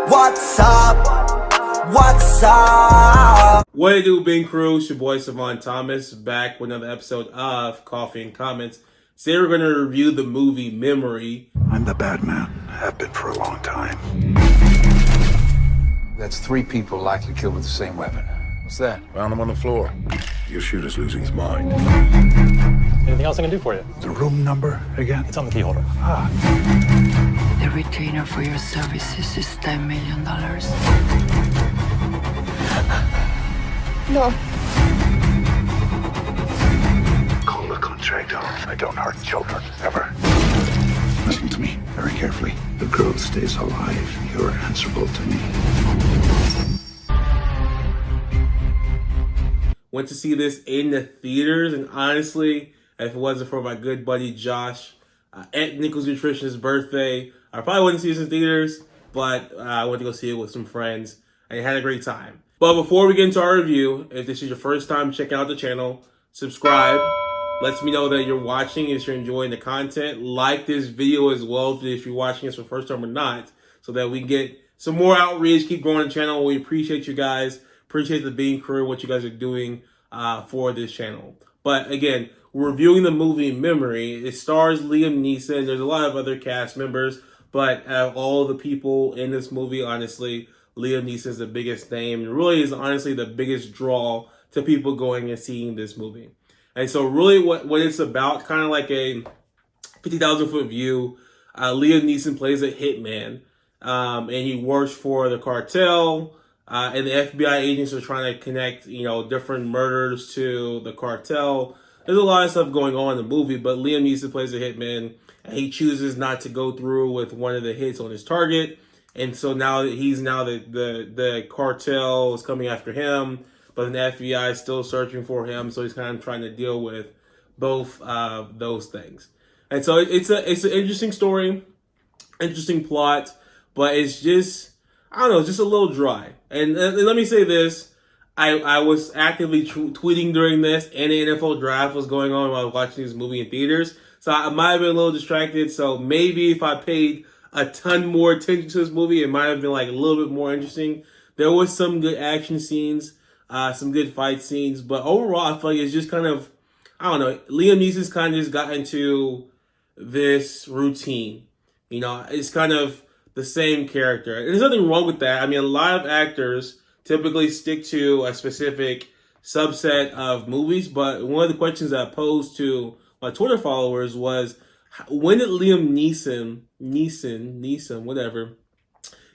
What's up? What's up? What it do, Bing Crew? It's your boy Savon Thomas back with another episode of Coffee and Comments. Today we're going to review the movie Memory. I'm the bad man. Have been for a long time. That's 3 people likely killed with the same weapon. What's that? Found him on the floor. Your shooter's losing his mind. Anything else I can do for you? The room number again? It's on the key holder. The retainer for your services is $10 million. No. Call the contractor. I don't hurt children, ever. Listen to me very carefully. The girl stays alive. You're answerable to me. Went to see this in the theaters, and honestly, if it wasn't for my good buddy Josh at Nichols Nutrition's birthday, I probably wouldn't see this in theaters, but I went to go see it with some friends, and had a great time. But before we get into our review, if this is your first time checking out the channel, subscribe. Lets me know that you're watching, if you're enjoying the content. Like this video as well if you're watching this for the first time or not, so that we can get some more outreach, keep growing the channel. We appreciate you guys. Appreciate the Being Crew, what you guys are doing for this channel. But again, we're reviewing the movie Memory. It stars Liam Neeson. There's a lot of other cast members, but out of all the people in this movie, honestly, Liam Neeson is the biggest name. And really is honestly the biggest draw to people going and seeing this movie. And so really what it's about, kind of like a 50,000 foot view, Liam Neeson plays a hitman, and he works for the cartel, and the FBI agents are trying to connect, different murders to the cartel. There's a lot of stuff going on in the movie, but Liam Neeson plays a hitman, and he chooses not to go through with one of the hits on his target. And so now the cartel is coming after him, but the FBI is still searching for him. So he's kind of trying to deal with both those things. And so it's an interesting story, interesting plot, but it's just, I don't know, just a little dry. And let me say this. I was actively tweeting during this, and the NFL draft was going on while I was watching this movie in theaters. So I might have been a little distracted. So maybe if I paid a ton more attention to this movie, it might have been like a little bit more interesting. There was some good action scenes, some good fight scenes, but overall I feel like it's just kind of, I don't know, Liam Neeson's kind of just got into this routine. It's kind of the same character. And there's nothing wrong with that. I mean, a lot of actors typically stick to a specific subset of movies, but one of the questions that I posed to my Twitter followers was, when did Liam Neeson, whatever,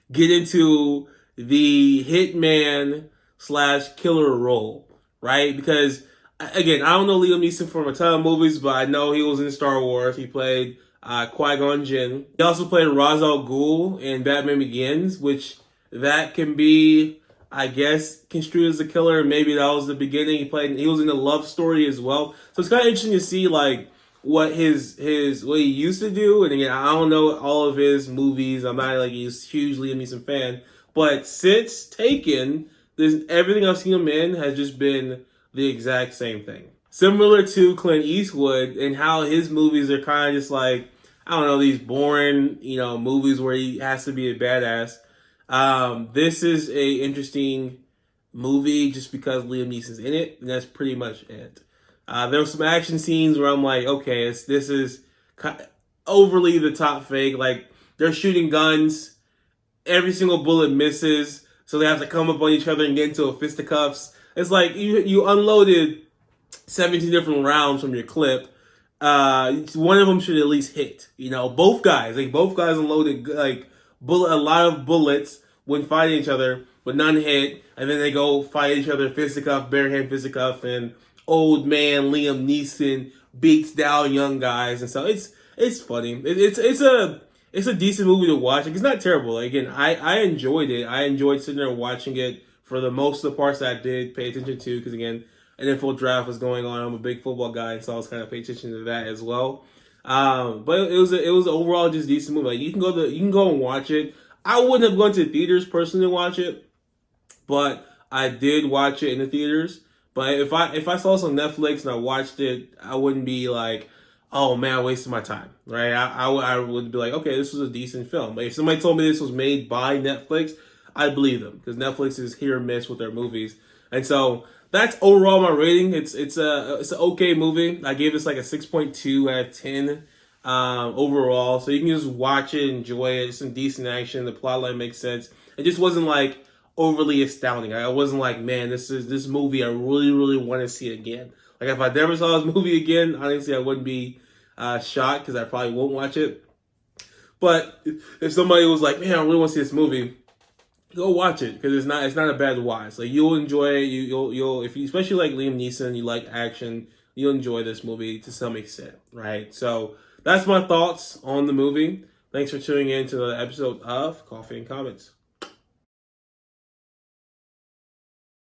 get into the hitman / killer role, right? Because, again, I don't know Liam Neeson from a ton of movies, but I know he was in Star Wars. He played Qui-Gon Jinn. He also played Ra's al Ghul in Batman Begins, which that can be, I guess, construed as a killer. Maybe that was the beginning. He was in a Love Story as well. So it's kind of interesting to see, like, what what he used to do. And again, I don't know all of his movies. I'm not like a huge Liam Neeson fan, but since Taken, everything I've seen him in has just been the exact same thing. Similar to Clint Eastwood and how his movies are kind of just like, I don't know, these boring, movies where he has to be a badass. This is a interesting movie just because Liam Neeson's in it, and that's pretty much it. There were some action scenes where I'm like, okay, this is overly the top fake. Like, they're shooting guns, every single bullet misses, so they have to come up on each other and get into a fisticuffs. It's like you unloaded 17 different rounds from your clip. One of them should at least hit. Both guys unloaded a lot of bullets when fighting each other, but none hit. And then they go fight each other, fisticuff, bare hand fisticuff, and old man Liam Neeson beats down young guys. And so it's funny. It's a decent movie to watch. It's not terrible. Again, I enjoyed it. I enjoyed sitting there watching it for the most of the parts that I did pay attention to, because again, an NFL draft was going on. I'm a big football guy, so I was kind of paying attention to that as well. But it was overall just a decent movie. Like, you can go and watch it. I wouldn't have gone to theaters personally to watch it, but I did watch it in the theaters. But if I saw this on Netflix and I watched it, I wouldn't be like, oh man, I wasted my time, right? I would be like, okay, this was a decent film. But if somebody told me this was made by Netflix, I'd believe them, because Netflix is hit or miss with their movies. And so that's overall my rating. It's an okay movie. I gave this like a 6.2 out of 10 overall. So you can just watch it, enjoy it. It's some decent action. The plotline makes sense. It just wasn't like overly astounding. I wasn't like, man, this movie I really, really want to see again. Like if I never saw this movie again, honestly, I wouldn't be shocked, because I probably won't watch it. But if somebody was like, man, I really want to see this movie, go watch it, because it's not a bad watch. Like you'll enjoy it. You'll if you especially like Liam Neeson, you like action, you'll enjoy this movie to some extent, right? So that's my thoughts on the movie. Thanks for tuning in to the episode of Coffee and Comments.